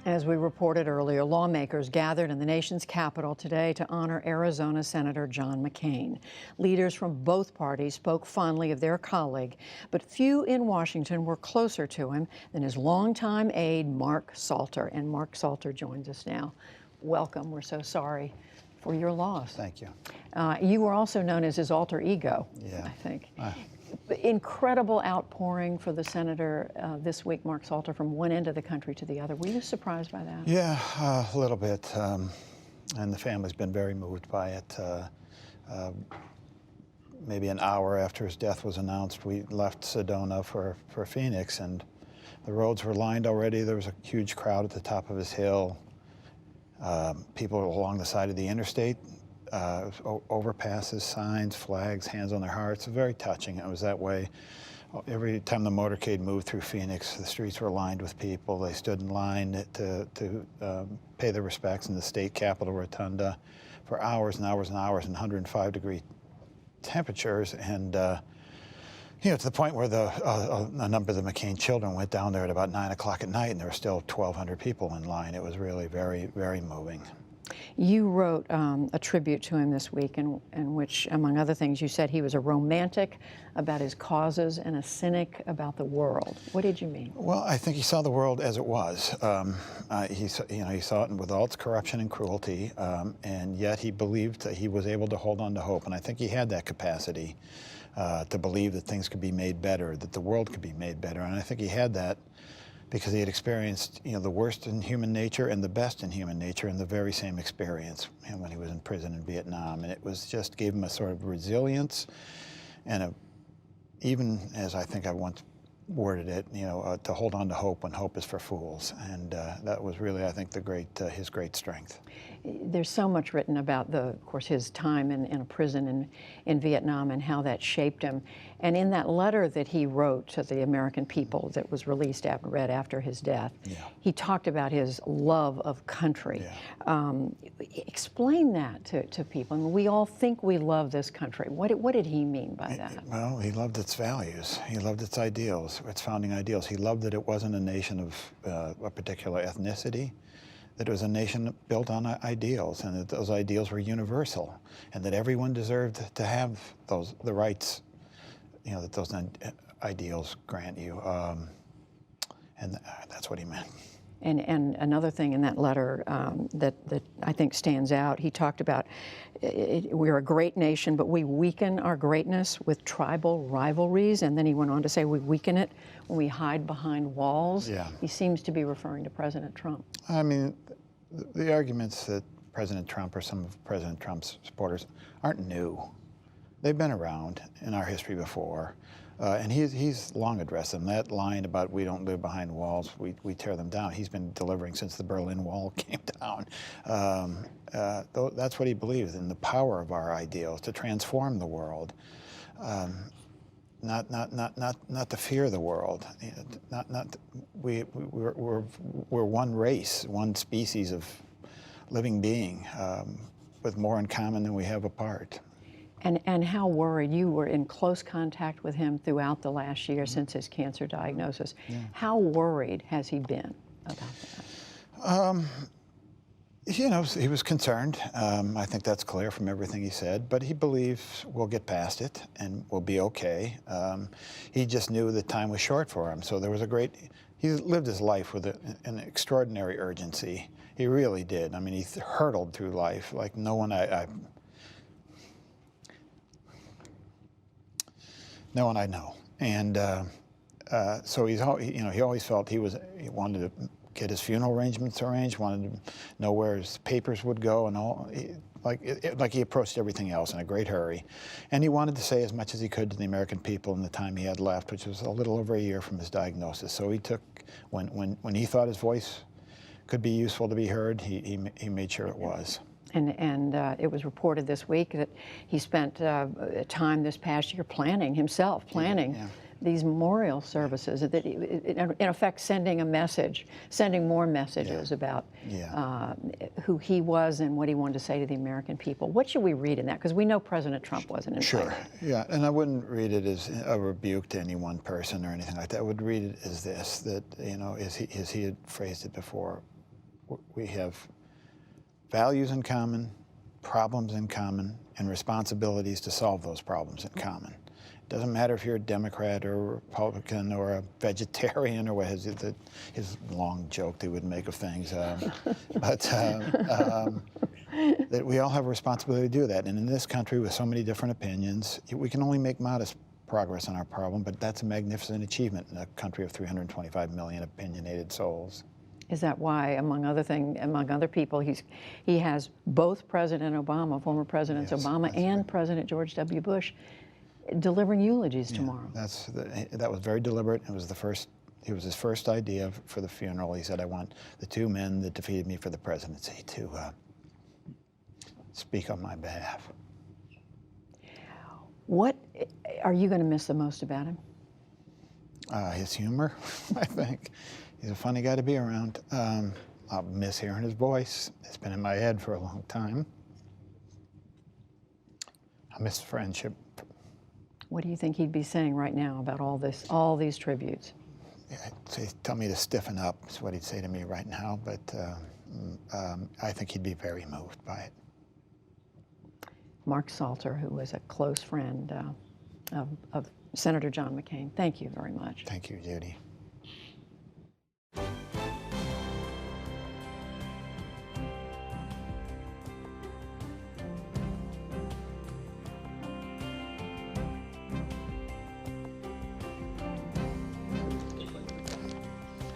As we reported earlier, lawmakers gathered in the nation's capital today to honor Arizona Senator John McCain. Leaders from both parties spoke fondly of their colleague, but few in Washington were closer to him than his longtime aide, Mark Salter. And Mark Salter joins us now. Welcome. We're so sorry for your loss. Thank you. You were also known as his alter ego, Yeah. I think. Incredible outpouring for the senator this week, Mark Salter, from one end of the country to the other. Were you surprised by that? Yeah, a little bit. And the family's been very moved by it. Maybe an hour after his death was announced, we left Sedona for Phoenix, and the roads were lined already. There was a huge crowd at the top of his hill. People along the side of the interstate. Overpasses, signs, flags, hands on their hearts. Very touching. It was that way. Every time the motorcade moved through Phoenix, the streets were lined with people. They stood in line to pay their respects in the state capitol rotunda for hours and hours and hours in 105-degree temperatures. And you know, to the point where a number of the McCain children went down there at about 9 o'clock at night, and there were still 1,200 people in line. It was really very, very moving. You wrote a tribute to him this week in which, among other things, you said he was a romantic about his causes and a cynic about the world. What did you mean? Well, I think he saw the world as it was. He saw it with all its corruption and cruelty, and yet he believed that he was able to hold on to hope. And I think he had that capacity to believe that things could be made better, that the world could be made better. And I think he had that because he had experienced, the worst in human nature and the best in human nature in the very same experience when he was in prison in Vietnam. And it was just gave him a sort of resilience and even as I think I once worded it, to hold on to hope when hope is for fools. And that was really, I think, his great strength. There's so much written about of course, his time in a prison in Vietnam and how that shaped him. And in that letter that he wrote to the American people that was read after his death, he talked about his love of country. Explain that to people. I mean, we all think we love this country. What did he mean by that? Well, he loved its values. He loved its ideals, its founding ideals. He loved that it wasn't a nation of a particular ethnicity, that it was a nation built on ideals, and that those ideals were universal, and that everyone deserved to have the rights, that those ideals grant you. And that's what he meant. And another thing in that letter that I think stands out, he talked about we're a great nation, but we weaken our greatness with tribal rivalries. And then he went on to say we weaken it when we hide behind walls. Yeah. He seems to be referring to President Trump. I mean, the arguments that President Trump or some of President Trump's supporters aren't new. They've been around in our history before. And he's long addressed them. That line about we don't live behind walls, we tear them down, he's been delivering since the Berlin Wall came down. That's what he believes in, the power of our ideals to transform the world, not to fear the world. We're one race, one species of living being with more in common than we have apart. And how worried, you were in close contact with him throughout the last year since his cancer diagnosis. How worried has he been about that? He was concerned. I think that's clear from everything he said, but he believes we'll get past it and we'll be okay. He just knew that time was short for him. So there was he lived his life with an extraordinary urgency. He really did. I mean, he hurtled through life like no one I know, and so he always felt he wanted to get his funeral arrangements arranged, wanted to know where his papers would go, and all. Like he approached everything else in a great hurry, and he wanted to say as much as he could to the American people in the time he had left, which was a little over a year from his diagnosis. So he took when he thought his voice could be useful to be heard, he made sure it was. And it was reported this week that he spent time this past year planning these memorial services, that in effect sending more messages about who he was and what he wanted to say to the American people. What should we read in that? Because we know President Trump wasn't invited. Sure, yeah, and I wouldn't read it as a rebuke to any one person or anything like that. I would read it as this, that, as he had phrased it before, We have values in common, problems in common, and responsibilities to solve those problems in common. It doesn't matter if you're a Democrat or a Republican or a vegetarian or what his long joke they would make of things. That we all have a responsibility to do that. And in this country with so many different opinions, we can only make modest progress on our problem, but that's a magnificent achievement in a country of 325 million opinionated souls. Is that why, among other people, he has both President Obama, former Presidents Obama and President George W. Bush delivering eulogies tomorrow? That was very deliberate. It was his first idea for the funeral. He said, I want the two men that defeated me for the presidency to speak on my behalf. What are you going to miss the most about him? His humor, I think. He's a funny guy to be around. I'll miss hearing his voice. It's been in my head for a long time. I miss friendship. What do you think he'd be saying right now about all these tributes? He'd tell me to stiffen up, is what he'd say to me right now, but I think he'd be very moved by it. Mark Salter, who was a close friend of Senator John McCain, thank you very much. Thank you, Judy.